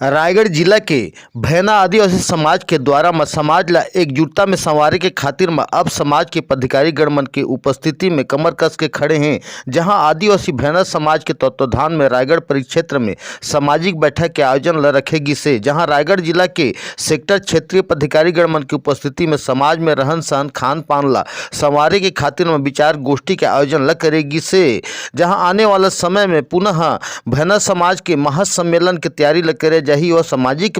रायगढ़ जिला के भैना आदिवासी समाज के द्वारा समाज ला एकजुटता में संवारे के खातिर अब समाज के पदाधिकारी गणमन के उपस्थिति में कमर कस के खड़े हैं। जहां आदिवासी भैना समाज के तत्वाधान में रायगढ़ परिक्षेत्र में सामाजिक बैठक के आयोजन ल रखेगी से जहां रायगढ़ जिला के सेक्टर क्षेत्रीय पदाधिकारी गणमन की उपस्थिति में समाज में रहन सहन खान पान ला संवारे के खातिर में विचार गोष्ठी के आयोजन ल करेगी से जहां आने वाला समय में पुनः भैना समाज के महासम्मेलन की तैयारी ल करे जही व सामाजिक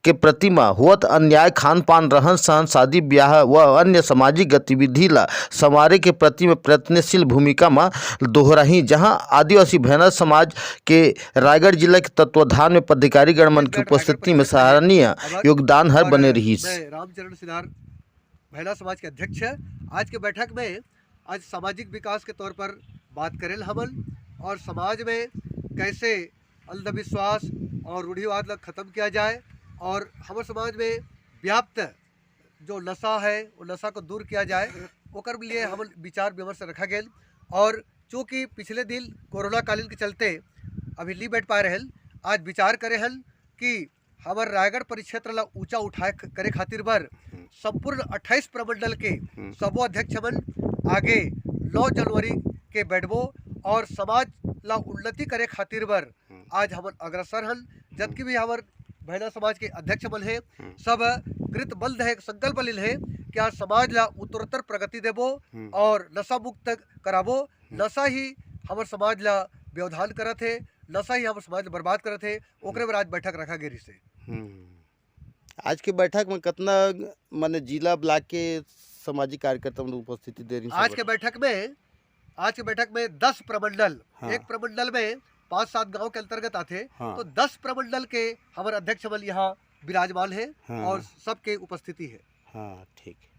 के प्रति हुआ अन्याय खान पान रहन सहन शादी ब्याह व अन्य सामाजिक गतिविधि ला संवारे के प्रति में प्रयत्नशील भूमिका में दोहराही। जहां आदिवासी भैना समाज के रायगढ़ जिला के तत्वाधान में पदाधिकारी गणमन की उपस्थिति में सराहनीय योगदान हर बने रही। रामचरण सिद्धार भैना समाज के अध्यक्ष है। आज के बैठक में आज सामाजिक विकास के तौर पर बात करें हमन और समाज में कैसे अंधविश्वास और रूढ़िवाद खत्म किया जाए और हमारे समाज में व्याप्त जो नशा है वो नशा को दूर किया जाए ओकर लिए हम विचार विमर्श रखा गया। और चूँकि पिछले दिन कोरोना कालीन के चलते अभी नहीं बैठ पाए रहे, आज विचार करे हल कि हमारे रायगढ़ परिक्षेत्र ला ऊंचा उठाए करे खातिर बर संपूर्ण 28 प्रमंडल के सबो अध्यक्ष मन आगे 9 जनवरी के बैठबो और समाज ला उन्नति करे खातिर बर आज हम अग्रसर हन। जबकि भी हमार भैना समाज के अध्यक्ष बल है सब कृत बल है संकल्प लिल है कि आज समाज ला उत्तरोत्तर प्रगति देबो और नशा मुक्त कराबो। नशा ही हमार समाज ला व्यवधान करत है, नशा ही हमार समाज ला बर्बाद करत है। ओकरे पर आज बैठक रखा गई से। आज के बैठक में कितना माने जिला ब्लॉक के सामाजिक कार्यकर्ता उपस्थिति दे रही? आज के बैठक में 10 प्रमंडल, एक प्रमंडल में 5-7 गांव के अंतर्गत आते तो 10 प्रमंडल के हमारे अध्यक्ष बल यहाँ विराजमान है और सबके उपस्थिति है। हाँ ठीक है।